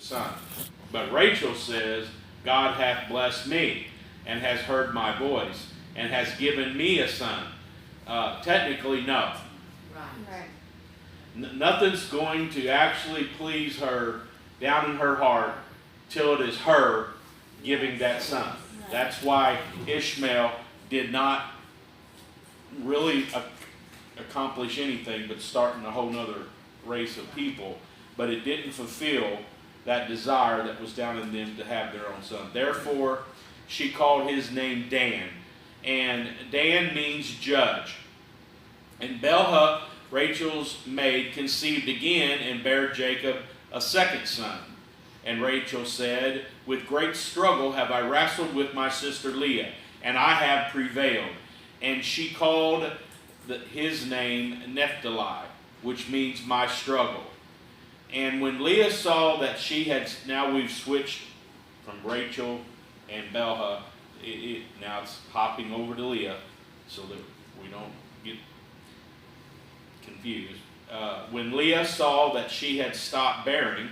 son. But Rachel says, God hath blessed me, and has heard my voice, and has given me a son. Technically, no. Right. Nothing's going to actually please her down in her heart till it is her giving that son. That's why Ishmael did not really accomplish anything but starting a whole nother race of people. But it didn't fulfill that desire that was down in them to have their own son. Therefore, she called his name Dan. And Dan means judge. And Bilhah, Rachel's maid, conceived again and bare Jacob a second son. And Rachel said, with great struggle have I wrestled with my sister Leah, and I have prevailed. And she called his name Naphtali, which means my struggle. And when Leah saw that she had, now we've switched from Rachel and Bilhah, now it's hopping over to Leah, so that we don't get confused. When Leah saw that she had stopped bearing,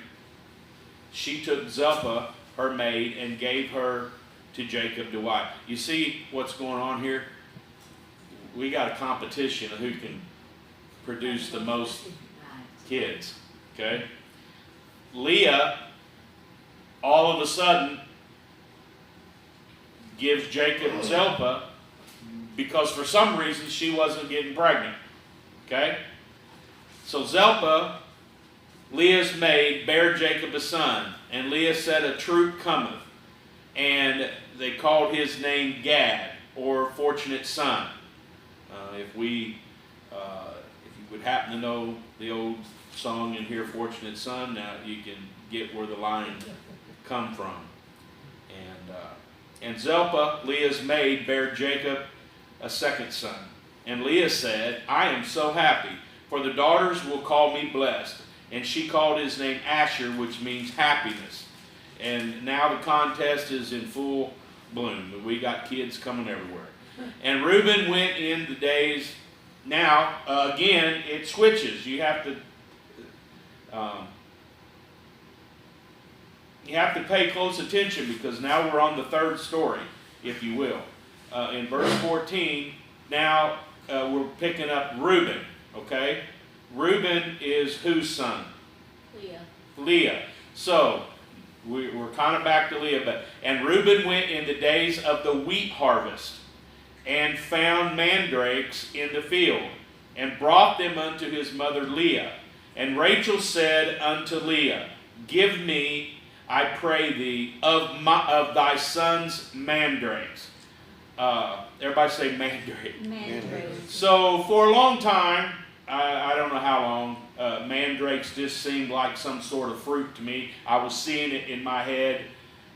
she took Zilpah, her maid, and gave her to Jacob to wife. You see what's going on here? We got a competition of who can produce the most kids. Okay? Leah, all of a sudden, gives Jacob Zilpah because for some reason she wasn't getting pregnant. Okay? So Zilpah, Leah's maid, bare Jacob a son, and Leah said, a troop cometh. And they called his name Gad, or fortunate son. If you would happen to know the old song in here, Fortunate Son, now you can get where the line come from. And Zilpah, Leah's maid, bare Jacob a second son. And Leah said, I am so happy, for the daughters will call me blessed. And she called his name Asher, which means happiness. And now the contest is in full bloom. We got kids coming everywhere. And Reuben went in the days. Now, again, it switches. You have to pay close attention because now we're on the third story, if you will. In verse 14, now we're picking up Reuben, okay? Reuben is whose son? Leah. So, we're kind of back to Leah. And Reuben went in the days of the wheat harvest, and found mandrakes in the field, and brought them unto his mother Leah. And Rachel said unto Leah, give me, I pray thee, of thy son's mandrakes. Everybody say mandrake. Mandrakes. So for a long time, I don't know how long, mandrakes just seemed like some sort of fruit to me. I was seeing it in my head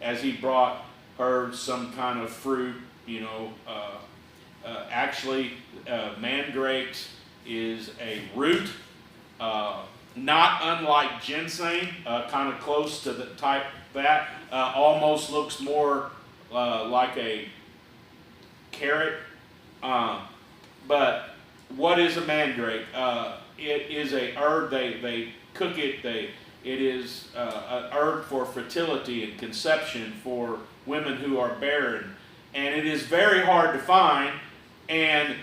as he brought her some kind of fruit, actually, mandrakes is a root, not unlike ginseng, kind of close to the type that. Almost looks more like a carrot. But what is a mandrake? It is a herb. They cook it. It is an herb for fertility and conception for women who are barren. And it is very hard to find. And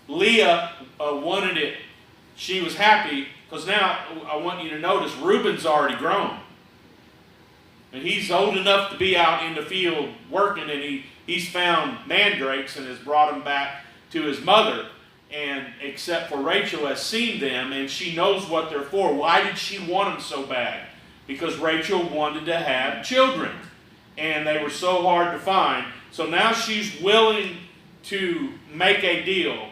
Leah wanted it. She was happy because now I want you to notice Reuben's already grown. And he's old enough to be out in the field working, and he's found mandrakes and has brought them back to his mother. And except for Rachel has seen them and she knows what they're for. Why did she want them so bad? Because Rachel wanted to have children. And they were so hard to find. So now she's willing to make a deal.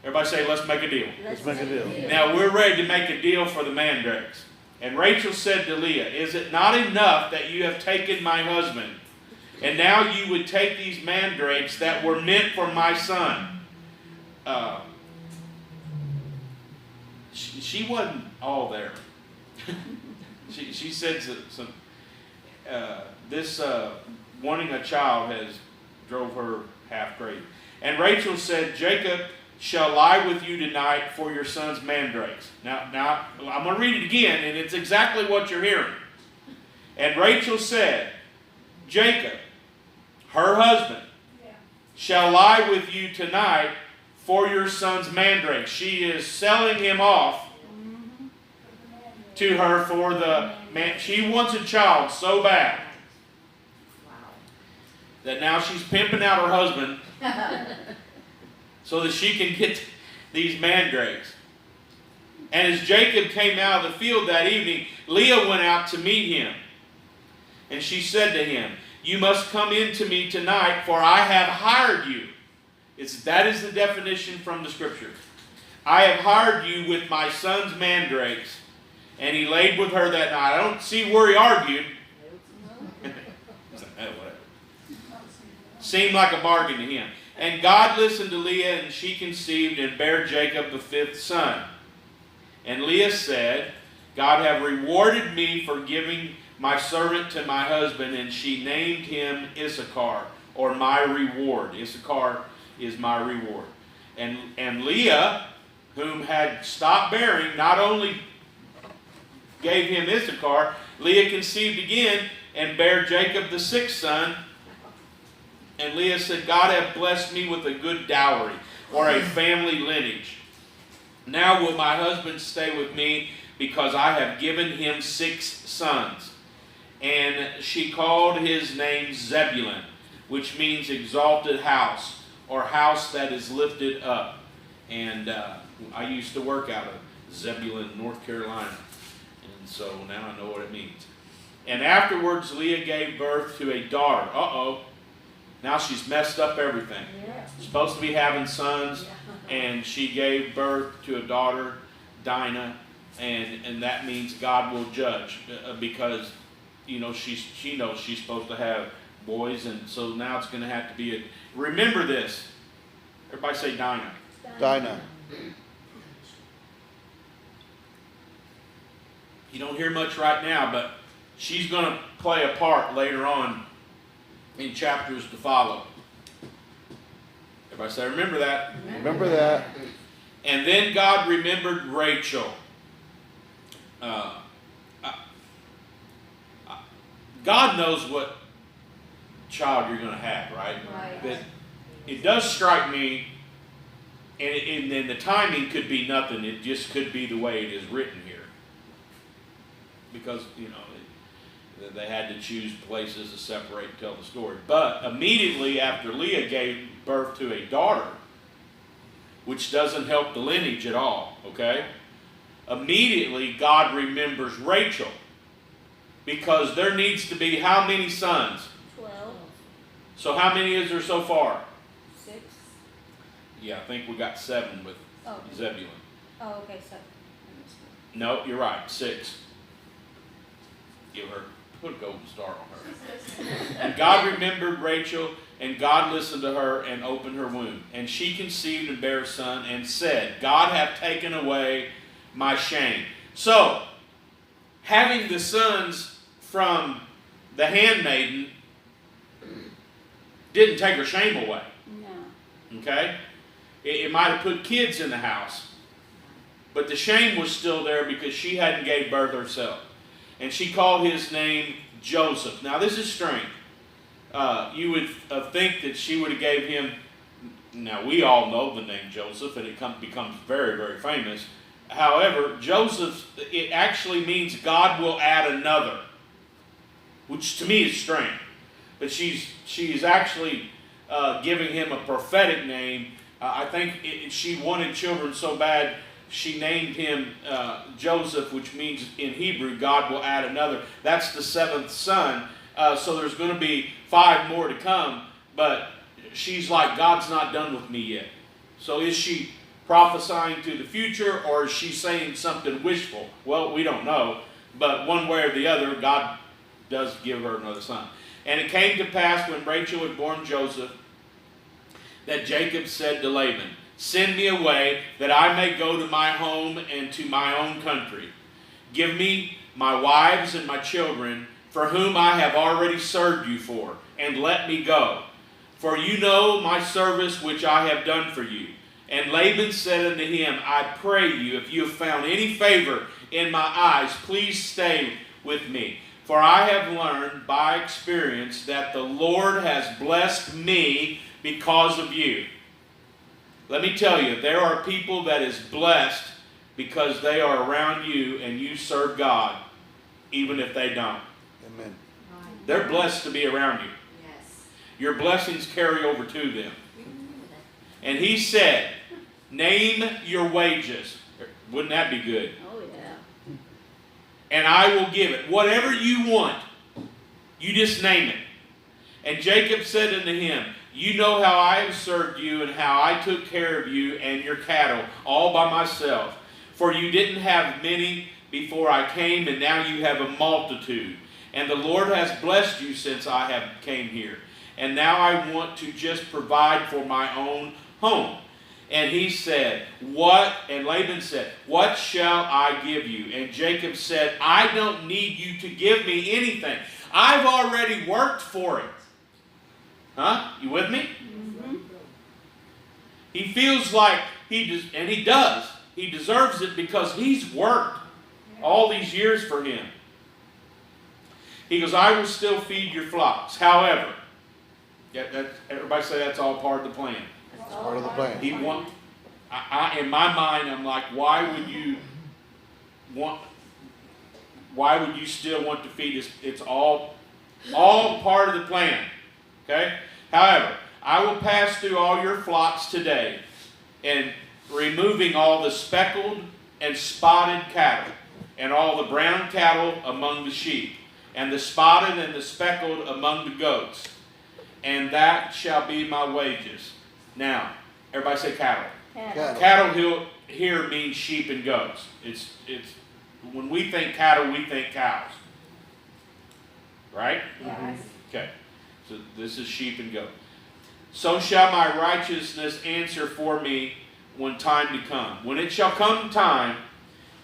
Everybody say, let's make a deal. Let's make a deal. Now we're ready to make a deal for the mandrakes. And Rachel said to Leah, is it not enough that you have taken my husband, and now you would take these mandrakes that were meant for my son? She wasn't all there. she said this wanting a child has drove her half crazy. And Rachel said, Jacob shall lie with you tonight for your son's mandrakes. Now I'm going to read it again, and it's exactly what you're hearing. And Rachel said, Jacob, her husband, shall lie with you tonight for your son's mandrake. She is selling him off to her for the man. She wants a child so bad that now she's pimping out her husband so that she can get these mandrakes. And as Jacob came out of the field that evening, Leah went out to meet him. And she said to him, you must come in to me tonight, for I have hired you. That is the definition from the Scriptures. I have hired you with my son's mandrakes. And he laid with her that night. I don't see where he argued. Seemed like a bargain to him. And God listened to Leah, and she conceived and bare Jacob the 5th son. And Leah said, God have rewarded me for giving my servant to my husband, and she named him Issachar, or my reward. Issachar is my reward. And Leah, whom had stopped bearing, not only gave him Issachar, Leah conceived again and bare Jacob the 6th son. And Leah said, God hath blessed me with a good dowry, or a family lineage. Now will my husband stay with me, because I have given him 6 sons. And she called his name Zebulun, which means exalted house, or house that is lifted up. And I used to work out of Zebulun, North Carolina. And so now I know what it means. And afterwards Leah gave birth to a daughter. Now she's messed up everything. Supposed to be having sons, and she gave birth to a daughter, Dinah, and that means God will judge, because she knows she's supposed to have boys, and so now it's going to have to be remember this. Everybody say Dinah. Dinah. You don't hear much right now, but she's going to play a part later on in chapters to follow. Everybody say, remember that. Remember that. And then God remembered Rachel. God knows what child you're going to have, right? But it does strike me, and the timing could be nothing. It just could be the way it is written here. Because, they had to choose places to separate and tell the story. But immediately after Leah gave birth to a daughter, which doesn't help the lineage at all, okay? Immediately God remembers Rachel, because there needs to be how many sons? 12. So how many is there so far? 6. Yeah, I think we got 7 with Zebulun. Oh, okay, 7. No, you're right, 6. Give her, put a golden star on her. And God remembered Rachel, and God listened to her and opened her womb. And she conceived and bare a son, and said, God hath taken away my shame. So, having the sons from the handmaiden didn't take her shame away. No. Okay? It might have put kids in the house, but the shame was still there because she hadn't gave birth herself. And she called his name Joseph. Now this is strange. You would think that she would have gave him, now we all know the name Joseph, and it becomes very, very famous. However, Joseph, it actually means God will add another, which to me is strange. But she's actually giving him a prophetic name. I think she wanted children so bad, she named him Joseph, which means in Hebrew, God will add another. That's the 7th son. So there's going to be 5 more to come. But she's like, God's not done with me yet. So is she prophesying to the future, or is she saying something wishful? Well, we don't know. But one way or the other, God does give her another son. And it came to pass when Rachel had borne Joseph, that Jacob said to Laban, send me away, that I may go to my home and to my own country. Give me my wives and my children, for whom I have already served you for, and let me go. For you know my service which I have done for you. And Laban said unto him, I pray you, if you have found any favor in my eyes, please stay with me. For I have learned by experience that the Lord has blessed me because of you. Let me tell you, there are people that is blessed because they are around you and you serve God, even if they don't. Amen. They're blessed to be around you. Yes. Your blessings carry over to them. And he said, name your wages. Wouldn't that be good? Oh, yeah. And I will give it. Whatever you want, you just name it. And Jacob said unto him, you know how I have served you and how I took care of you and your cattle all by myself. For you didn't have many before I came, and now you have a multitude. And the Lord has blessed you since I have came here. And now I want to just provide for my own home. And he said, what? And Laban said, what shall I give you? And Jacob said, I don't need you to give me anything. I've already worked for it. Huh? You with me? Mm-hmm. He feels like and he does. He deserves it because he's worked all these years for him. He goes, I will still feed your flocks. However, everybody say that's all part of the plan. It's part of the plan. He want. In my mind, I'm like, why would you still want to feed us? It's all part of the plan. Okay? However, I will pass through all your flocks today, and removing all the speckled and spotted cattle, and all the brown cattle among the sheep, and the spotted and the speckled among the goats. And that shall be my wages. Now, everybody say cattle. Cattle. Cattle here means sheep and goats. It's when we think cattle, we think cows. Right? Yes. Okay. So this is sheep and goat. So shall my righteousness answer for me when time to come. When it shall come time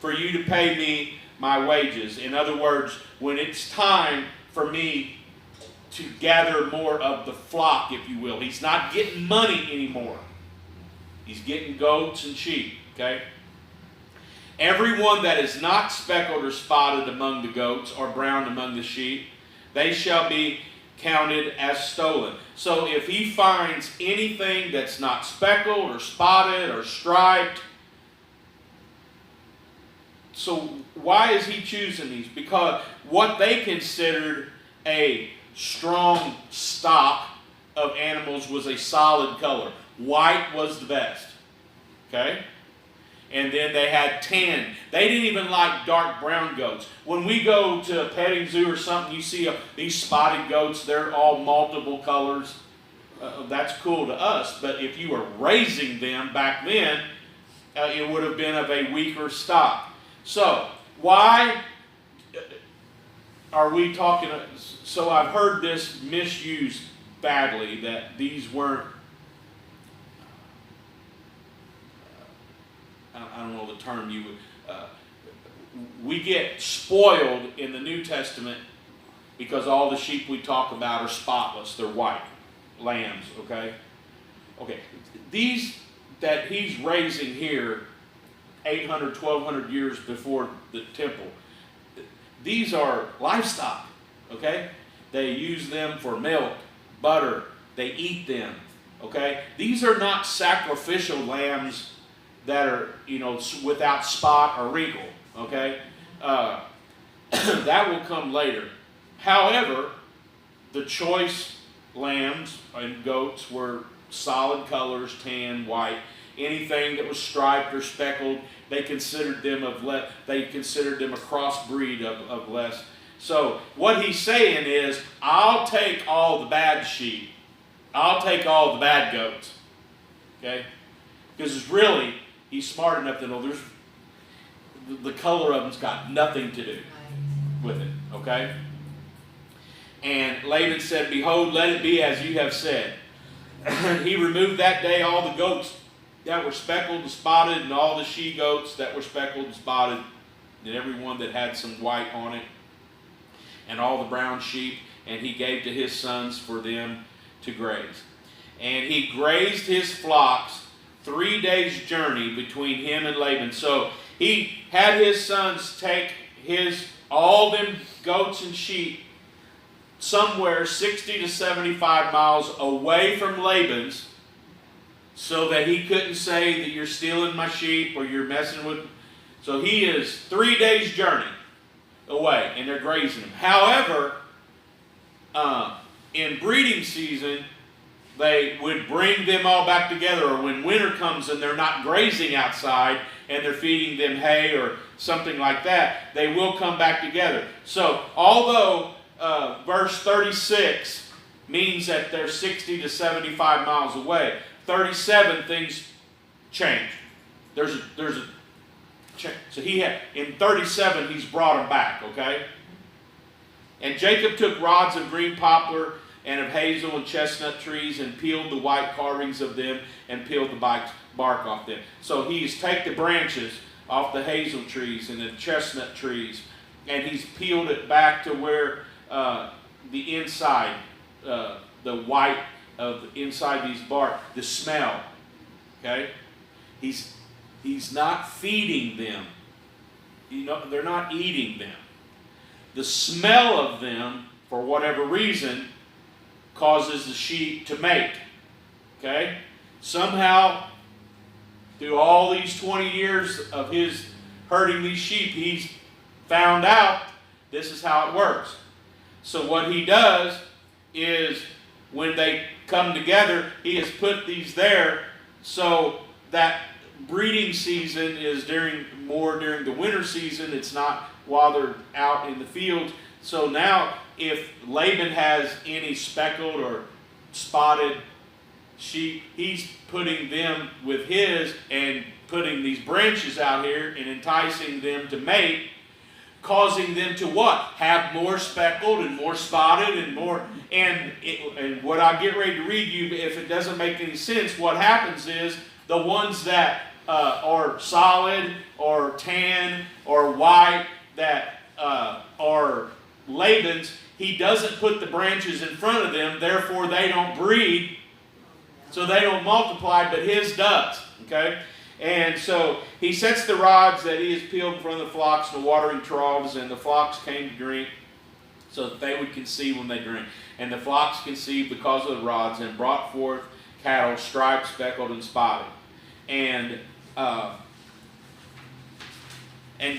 for you to pay me my wages. In other words, when it's time for me to gather more of the flock, if you will. He's not getting money anymore. He's getting goats and sheep, okay? Everyone that is not speckled or spotted among the goats or brown among the sheep, they shall be counted as stolen. So if he finds anything that's not speckled or spotted or striped, so why is he choosing these? Because what they considered a strong stock of animals was a solid color. White was the best. Okay? And then they had tan. They didn't even like dark brown goats. When we go to a petting zoo or something, you see these spotted goats, they're all multiple colors. That's cool to us. But if you were raising them back then, it would have been of a weaker stock. So, why are we talking? So I've heard this misused badly, that these weren't, I don't know the term you would, we get spoiled in the New Testament because all the sheep we talk about are spotless, they're white, lambs, okay? Okay, these that he's raising here 800, 1200 years before the temple, these are livestock, okay? They use them for milk, butter, they eat them, okay? These are not sacrificial lambs that are, without spot or wrinkle, okay? That will come later. However, the choice lambs and goats were solid colors, tan, white. Anything that was striped or speckled, they considered them a crossbreed of less. So what he's saying is, I'll take all the bad sheep. I'll take all the bad goats. Okay? Because it's really, he's smart enough to know the color of them's got nothing to do with it. Okay? And Laban said, behold, let it be as you have said. He removed that day all the goats that were speckled and spotted, and all the she-goats that were speckled and spotted, and every one that had some white on it, and all the brown sheep, and he gave to his sons for them to graze. And he grazed his flocks 3 days' journey between him and Laban. So he had his sons take all them goats and sheep somewhere 60 to 75 miles away from Laban's, so that he couldn't say that you're stealing my sheep or you're messing with. So he is 3 days journey away, and they're grazing him. However, in breeding season, they would bring them all back together, or when winter comes and they're not grazing outside and they're feeding them hay or something like that, they will come back together. So although verse 36 means that they're 60 to 75 miles away, 37 things changed. There's a change. So in 37 he's brought them back, okay? And Jacob took rods of green poplar and of hazel and chestnut trees, and peeled the white carvings of them, and peeled the bark off them. So he's take the branches off the hazel trees and the chestnut trees, and he's peeled it back to where the inside, the white of inside these bark, the smell. Okay, he's not feeding them. They're not eating them. The smell of them, for whatever reason, causes the sheep to mate. Okay? Somehow, through all these 20 years of his herding these sheep, he's found out this is how it works. So what he does is, when they come together, he has put these there so that breeding season is during the winter season. It's not while they're out in the fields. So now, if Laban has any speckled or spotted sheep, he's putting them with his and putting these branches out here and enticing them to mate, causing them to what? Have more speckled and more spotted and more. And what I get ready to read you, if it doesn't make any sense, what happens is the ones that are solid or tan or white that are Laban's, he doesn't put the branches in front of them, therefore they don't breed, so they don't multiply, but his does. Okay? And so he sets the rods that he has peeled in front of the flocks in the watering troughs, and the flocks came to drink, so that they would conceive when they drink. And the flocks conceived because of the rods, and brought forth cattle striped, speckled, and spotted. And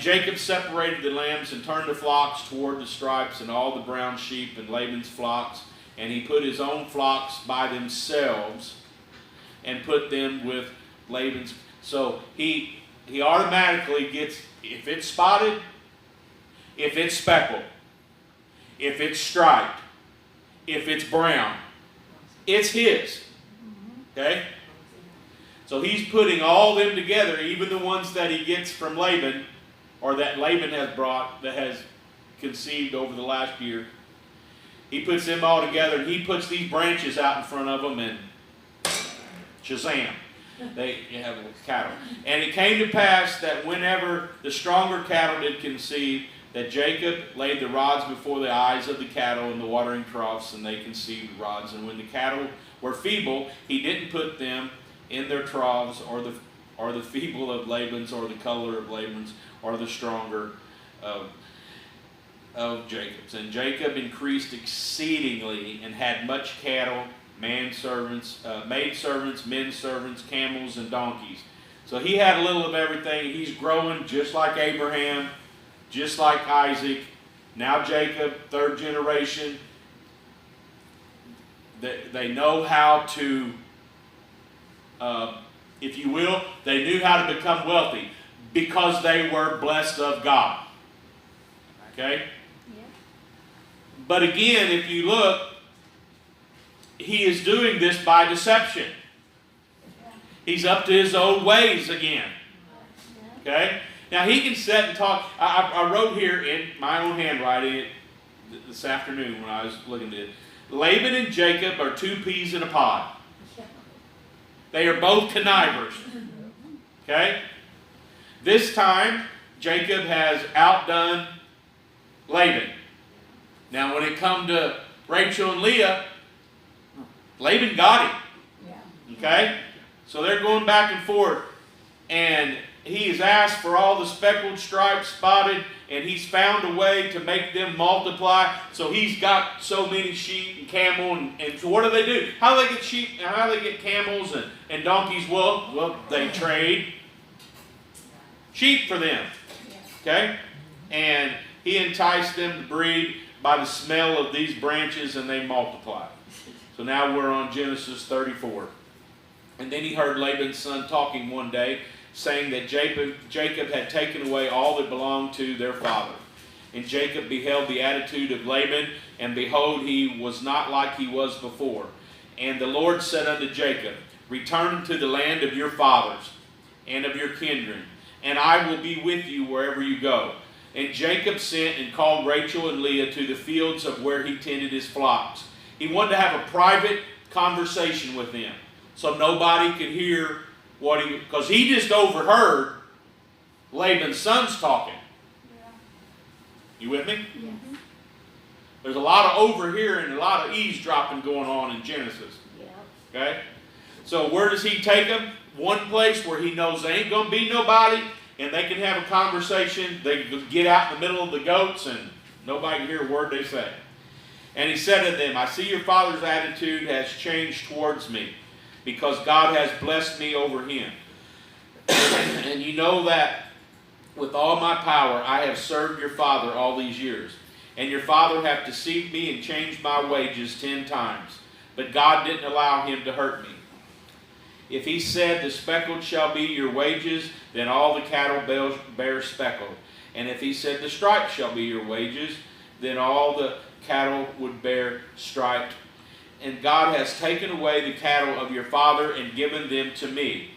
Jacob separated the lambs and turned the flocks toward the stripes and all the brown sheep and Laban's flocks. And he put his own flocks by themselves and put them with Laban's. So he automatically gets, if it's spotted, if it's speckled, if it's striped, if it's brown, it's his. Okay? So he's putting all them together, even the ones that he gets from Laban, or that Laban has brought, that has conceived over the last year. He puts them all together, and he puts these branches out in front of them, and shazam, they have cattle. And it came to pass that whenever the stronger cattle did conceive, that Jacob laid the rods before the eyes of the cattle in the watering troughs, and they conceived rods. And when the cattle were feeble, he didn't put them in their troughs, or the feeble of Laban's, or the color of Laban's, or the stronger of Jacob's. And Jacob increased exceedingly, and had much cattle, maidservants, men servants, camels, and donkeys. So he had a little of everything. He's growing just like Abraham, just like Isaac. Now Jacob, third generation. They know how to, if you will, they knew how to become wealthy because they were blessed of God. Okay? Yeah. But again, if you look, he is doing this by deception. He's up to his old ways again. Okay? Now he can sit and talk. I wrote here in my own handwriting this afternoon when I was looking at it. Laban and Jacob are two peas in a pod. They are both connivers. Okay? This time, Jacob has outdone Laban. Now when it come to Rachel and Leah, Laban got him. Okay? So they're going back and forth. And he has asked for all the speckled, striped, spotted, and he's found a way to make them multiply. So he's got so many sheep and camel, and so what do? How do they get sheep? How do they get camels and donkeys? Well, they trade sheep for them. Okay? And he enticed them to breed by the smell of these branches, and they multiplied. So now we're on Genesis 34. And then he heard Laban's son talking one day, saying that Jacob had taken away all that belonged to their father. And Jacob beheld the attitude of Laban, and behold, he was not like he was before. And the Lord said unto Jacob, return to the land of your fathers and of your kindred, and I will be with you wherever you go. And Jacob sent and called Rachel and Leah to the fields of where he tended his flocks. He wanted to have a private conversation with them, so nobody could hear because he just overheard Laban's sons talking. Yeah. You with me? Yeah. There's a lot of overhearing, a lot of eavesdropping going on in Genesis. Yeah. Okay? So where does he take them? One place where he knows there ain't going to be nobody, and they can have a conversation. They can get out in the middle of the goats, and nobody can hear a word they say. And he said to them, I see your father's attitude has changed towards me, because God has blessed me over him. And you know that with all my power I have served your father all these years. And your father hath deceived me and changed my wages 10 times. But God didn't allow him to hurt me. If he said, the speckled shall be your wages, then all the cattle bear speckled. And if he said, the striped shall be your wages, then all the cattle would bear striped. And God has taken away the cattle of your father and given them to me.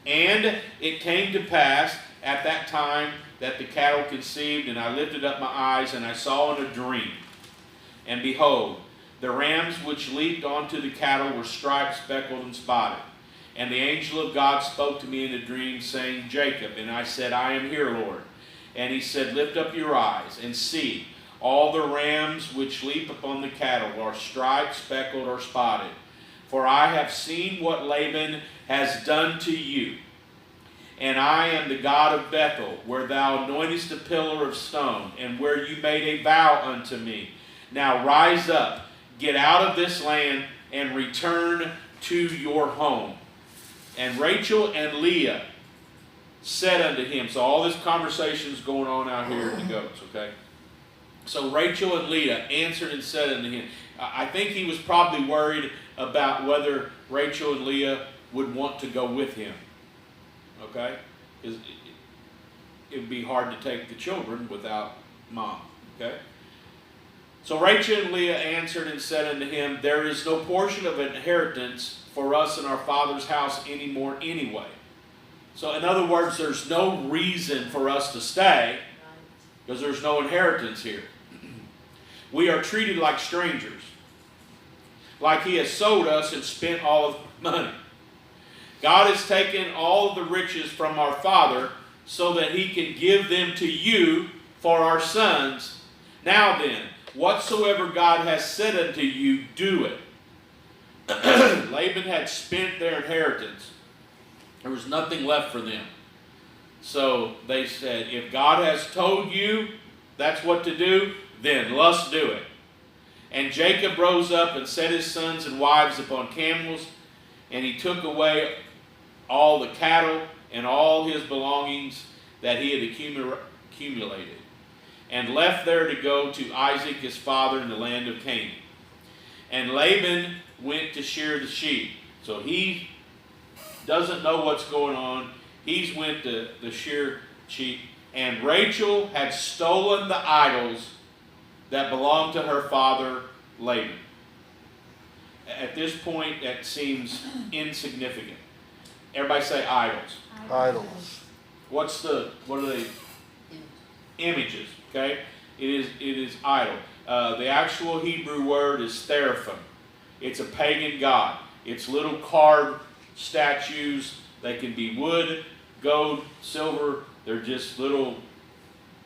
And it came to pass at that time that the cattle conceived, and I lifted up my eyes, and I saw in a dream. And behold, the rams which leaped onto the cattle were striped, speckled, and spotted. And the angel of God spoke to me in a dream, saying, Jacob. And I said, I am here, Lord. And he said, lift up your eyes, and see. All the rams which leap upon the cattle are striped, speckled, or spotted. For I have seen what Laban has done to you. And I am the God of Bethel, where thou anointest a pillar of stone, and where you made a vow unto me. Now rise up, get out of this land, and return to your home. And Rachel and Leah said unto him, so all this conversation is going on out here in the goats, okay? So Rachel and Leah answered and said unto him, I think he was probably worried about whether Rachel and Leah would want to go with him. Okay? Because it would be hard to take the children without mom. Okay? So Rachel and Leah answered and said unto him, there is no portion of inheritance for us in our father's house anymore anyway. So in other words, there's no reason for us to stay because there's no inheritance here. We are treated like strangers. Like he has sold us and spent all of the money. God has taken all of the riches from our father so that he can give them to you for our sons. Now then, whatsoever God has said unto you, do it. Laban had spent their inheritance. There was nothing left for them. So they said, if God has told you that's what to do, then let's do it. And Jacob rose up and set his sons and wives upon camels, and he took away all the cattle and all his belongings that he had accumulated, and left there to go to Isaac his father in the land of Canaan. And Laban went to shear the sheep. So he doesn't know what's going on. He's went to the shear sheep. And Rachel had stolen the idols that belonged to her father Laban. At this point, that seems insignificant. Everybody say idols. Idols. What are they? Images. Okay? It is idol. The actual Hebrew word is teraphim. It's a pagan god. It's little carved statues. They can be wood, gold, silver. They're just little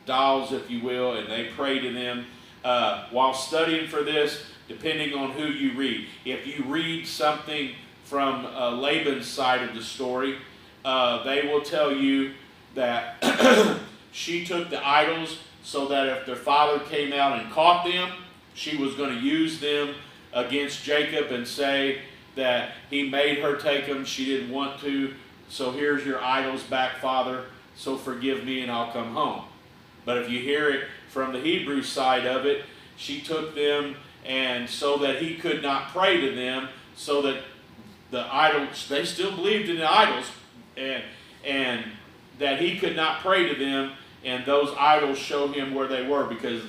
dolls, if you will, and they pray to them. While studying for this, depending on who you read, if you read something from Laban's side of the story, they will tell you that she took the idols so that if their father came out and caught them, she was going to use them against Jacob and say that he made her take them. She didn't want to. So here's your idols back, Father. So forgive me and I'll come home. But if you hear it from the Hebrew side of it, she took them and so that he could not pray to them, so that the idols, they still believed in the idols, and that he could not pray to them, and those idols show him where they were because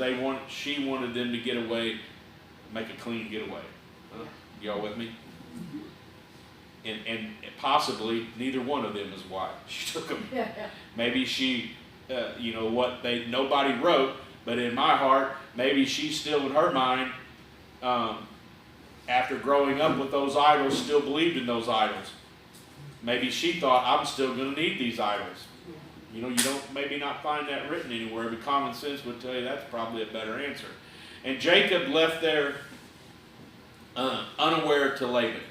she wanted them to get away, make a clean getaway. Y'all with me? And possibly neither one of them is why she took them. Maybe she, nobody wrote, but in my heart, maybe she's still in her mind, after growing up with those idols, still believed in those idols. Maybe she thought, I'm still going to need these idols. You don't maybe not find that written anywhere, but common sense would tell you that's probably a better answer. And Jacob left there unaware to Laban.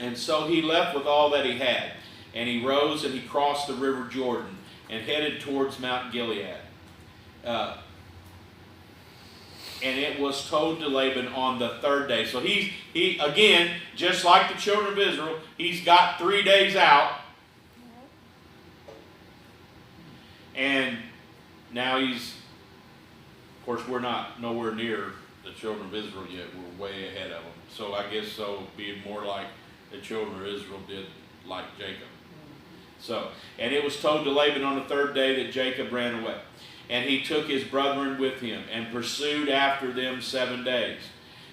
And so he left with all that he had. And he rose and he crossed the river Jordan and headed towards Mount Gilead. And it was told to Laban on the third day. So he again, just like the children of Israel, he's got 3 days out. And now of course, we're not nowhere near the children of Israel yet. We're way ahead of them. So I guess so be more like the children of Israel did like Jacob. So, and it was told to Laban on the third day that Jacob ran away. And he took his brethren with him and pursued after them 7 days.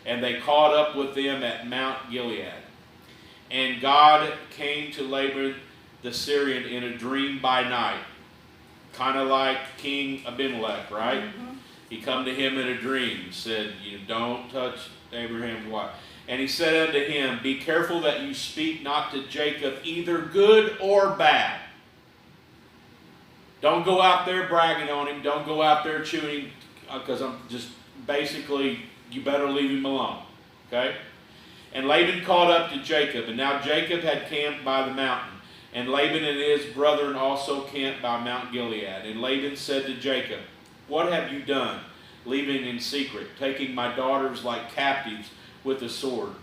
And they caught up with them at Mount Gilead. And God came to Laban the Syrian in a dream by night. Kind of like King Abimelech, right? Mm-hmm. He come to him in a dream, said, don't touch Abraham's wife. And he said unto him, be careful that you speak not to Jacob either good or bad. Don't go out there bragging on him. Don't go out there chewing, because I'm just basically, you better leave him alone. Okay? And Laban caught up to Jacob, and now Jacob had camped by the mountain. And Laban and his brethren also camped by Mount Gilead. And Laban said to Jacob, what have you done, leaving in secret, taking my daughters like captives with a sword?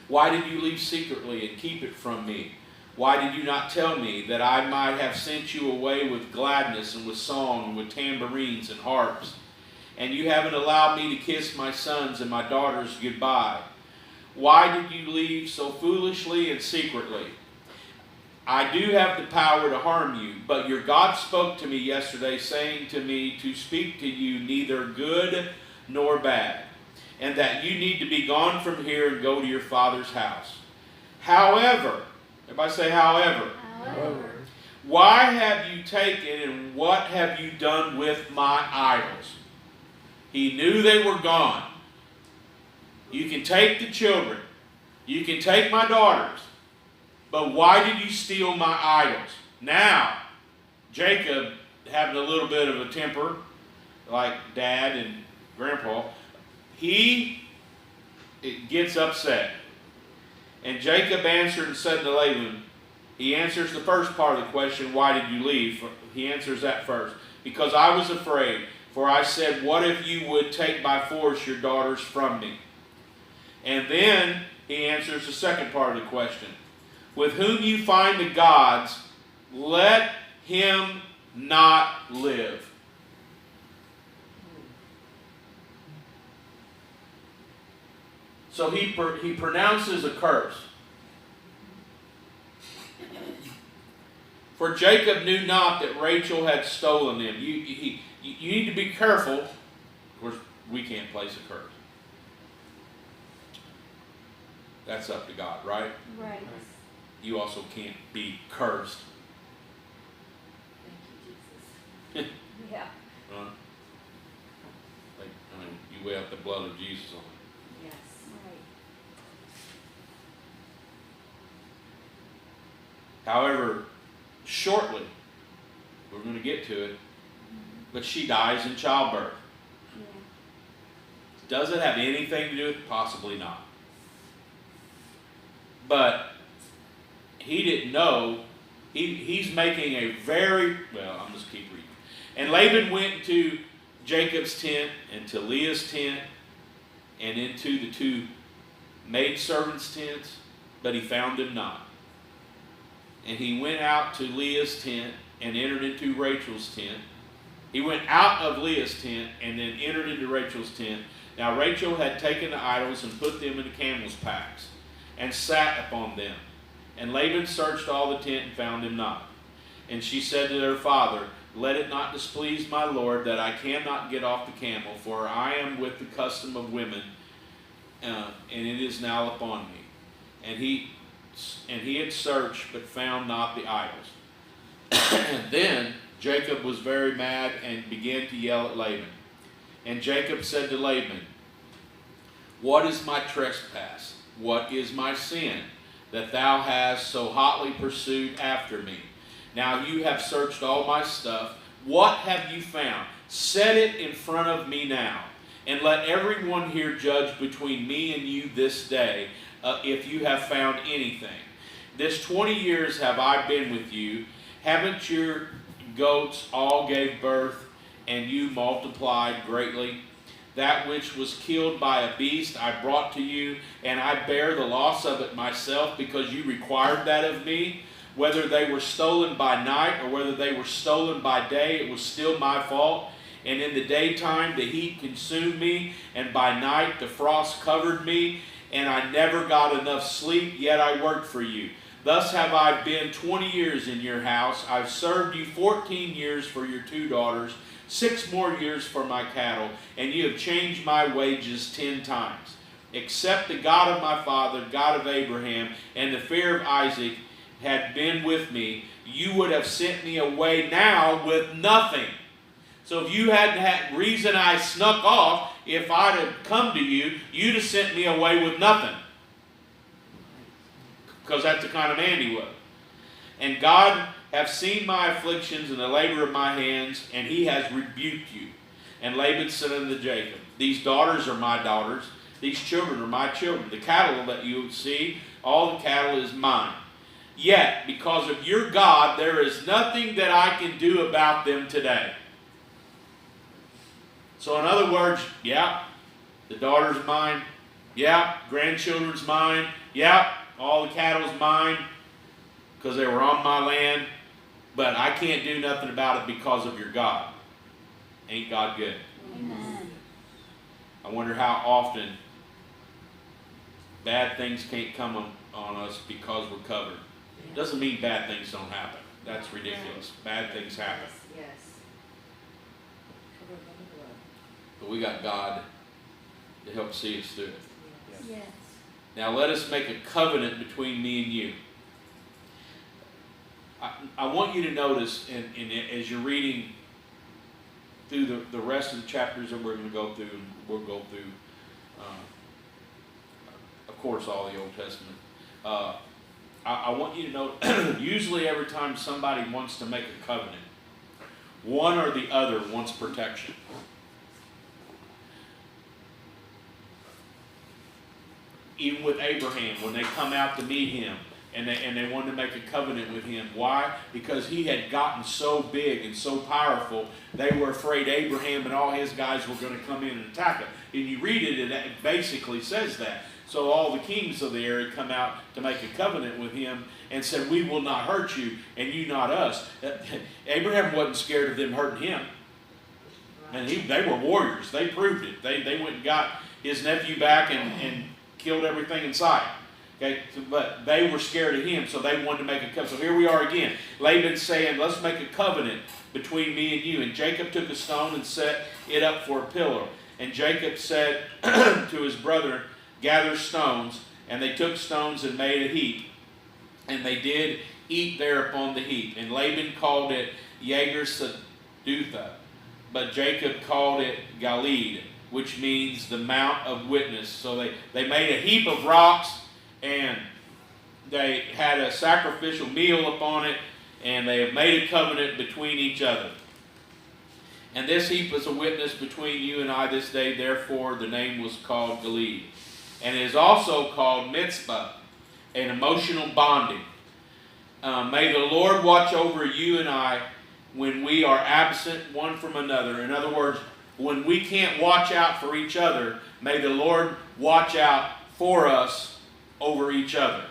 Why did you leave secretly and keep it from me? Why did you not tell me that I might have sent you away with gladness and with song and with tambourines and harps? And you haven't allowed me to kiss my sons and my daughters goodbye. Why did you leave so foolishly and secretly? I do have the power to harm you, but your God spoke to me yesterday, saying to me to speak to you neither good nor bad, and that you need to be gone from here and go to your father's house. However, everybody say however. However. Why have you taken and what have you done with my idols? He knew they were gone. You can take the children. You can take my daughters. But why did you steal my idols? Now, Jacob, having a little bit of a temper, like Dad and Grandpa, he gets upset. And Jacob answered and said to Laban, he answers the first part of the question, why did you leave? He answers that first. Because I was afraid, for I said, what if you would take by force your daughters from me? And then he answers the second part of the question. With whom you find the gods, let him not live. So he pronounces a curse. For Jacob knew not that Rachel had stolen him. You need to be careful. Of course, we can't place a curse. That's up to God, right? Right. You also can't be cursed. Thank you, Jesus. Yeah. Right? You weigh up the blood of Jesus on it. Yes. Right. However, shortly, we're going to get to it, but she dies in childbirth. Yeah. Does it have anything to do with it? Possibly not. But he didn't know He's making a very, well, I'm just keep reading. And Laban went to Jacob's tent and to Leah's tent and into the two maidservants' tents, but he found them not. And he went out to Leah's tent and entered into Rachel's tent. He went out of Leah's tent and then entered into Rachel's tent. Now Rachel had taken the idols and put them into camels' packs and sat upon them. And Laban searched all the tent and found them not. And she said to their father, let it not displease my lord that I cannot get off the camel, for I am with the custom of women, and it is now upon me. And he had searched, but found not the idols. Then Jacob was very mad and began to yell at Laban. And Jacob said to Laban, what is my trespass? What is my sin, that thou hast so hotly pursued after me? Now you have searched all my stuff. What have you found? Set it in front of me now, and let everyone here judge between me and you this day, if you have found anything. This 20 years have I been with you. Haven't your goats all gave birth, and you multiplied greatly? That which was killed by a beast I brought to you, and I bear the loss of it myself, because you required that of me. Whether they were stolen by night or whether they were stolen by day, it was still my fault. And in the daytime the heat consumed me, and by night the frost covered me, and I never got enough sleep, yet I worked for you. Thus have I been 20 years in your house. I've served you 14 years for your 2 daughters, 6 more years for my cattle, and you have changed my wages 10 times. Except the God of my father, God of Abraham, and the fear of Isaac had been with me, you would have sent me away now with nothing. So if you hadn't had reason I snuck off, if I'd have come to you, you'd have sent me away with nothing. Because that's the kind of man he was. And God hath seen my afflictions and the labor of my hands, and he has rebuked you. And Laban said unto Jacob, these daughters are my daughters, these children are my children. The cattle that you see, all the cattle is mine. Yet, because of your God, there is nothing that I can do about them today. So in other words, yeah, the daughter's mine. Yeah, grandchildren's mine. Yeah, all the cattle's mine because they were on my land. But I can't do nothing about it because of your God. Ain't God good? Amen. I wonder how often bad things can't come on us because we're covered. Doesn't mean bad things don't happen. That's ridiculous. Bad things happen. Yes. But we got God to help see us through it. Yes. Now let us make a covenant between me and you. I want you to notice, as you're reading through the rest of the chapters that we're going to go through, and we'll go through, of course, all the Old Testament. I want you to know, usually every time somebody wants to make a covenant, one or the other wants protection. Even with Abraham, when they come out to meet him, and they wanted to make a covenant with him. Why? Because he had gotten so big and so powerful, they were afraid Abraham and all his guys were going to come in and attack him. And you read it, and it basically says that. So all the kings of the area come out to make a covenant with him and said, we will not hurt you, and you not us. Abraham wasn't scared of them hurting him. And they were warriors. They proved it. They went and got his nephew back and killed everything in sight. Okay, but they were scared of him, so they wanted to make a covenant. So here we are again. Laban's saying, let's make a covenant between me and you. And Jacob took a stone and set it up for a pillar. And Jacob said to his brother, gather stones. And they took stones and made a heap. And they did eat there upon the heap. And Laban called it Yager-Sadutha, but Jacob called it Gilead, which means the mount of witness. So they made a heap of rocks, and they had a sacrificial meal upon it, and they have made a covenant between each other. And this heap was a witness between you and I this day, therefore the name was called Gilead. And it is also called Mitzvah, an emotional bonding. May the Lord watch over you and I when we are absent one from another. In other words, when we can't watch out for each other, may the Lord watch out for us over each other.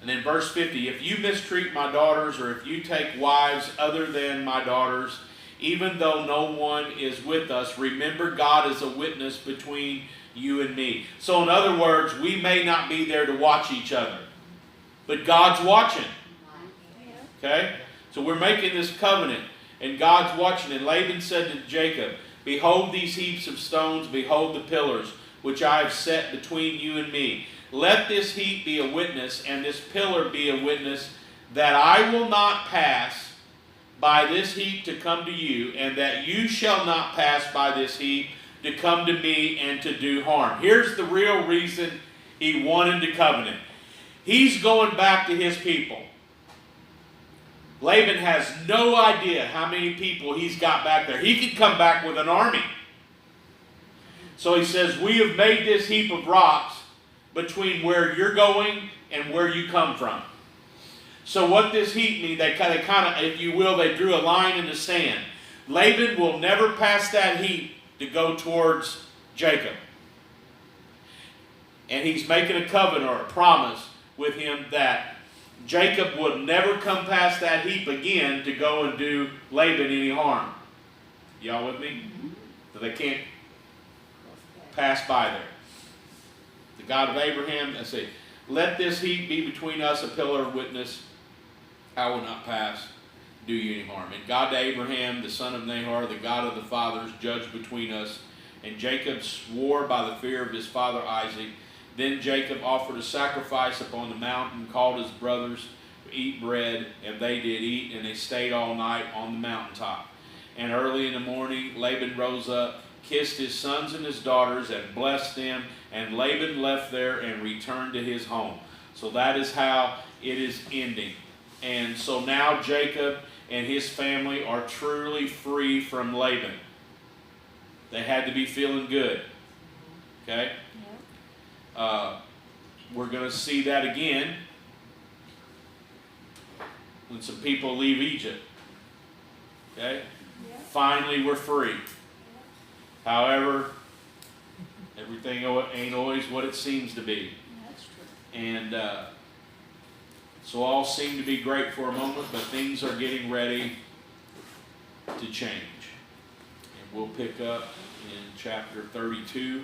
And then verse 50, if you mistreat my daughters, or if you take wives other than my daughters, even though no one is with us, remember God is a witness between you and me. So in other words, we may not be there to watch each other, but God's watching. Okay? So we're making this covenant, and God's watching. And Laban said to Jacob, behold these heaps of stones, behold the pillars, which I have set between you and me. Let this heap be a witness, and this pillar be a witness, that I will not pass by this heap to come to you, and that you shall not pass by this heap to come to me and to do harm. Here's the real reason he wanted the covenant. He's going back to his people. Laban has no idea how many people he's got back there. He could come back with an army. So he says, we have made this heap of rocks between where you're going and where you come from. So what this heap means, they kind of, if you will, they drew a line in the sand. Laban will never pass that heap to go towards Jacob. And he's making a covenant or a promise with him that Jacob would never come past that heap again to go and do Laban any harm. Y'all with me? So they can't pass by there. The God of Abraham, I say, let this heap be between us a pillar of witness. I will not pass, do you any harm. And God to Abraham, the son of Nahor, the God of the fathers, judged between us. And Jacob swore by the fear of his father Isaac. Then Jacob offered a sacrifice upon the mountain, called his brothers to eat bread, and they did eat, and they stayed all night on the mountaintop. And early in the morning Laban rose up, kissed his sons and his daughters, and blessed them, and Laban left there and returned to his home. So that is how it is ending. And so now Jacob and his family are truly free from Laban. They had to be feeling good. Okay? We're going to see that again when some people leave Egypt. Okay? Finally, we're free. However, everything ain't always what it seems to be. That's true. And so all seem to be great for a moment, but things are getting ready to change. And we'll pick up in chapter 32.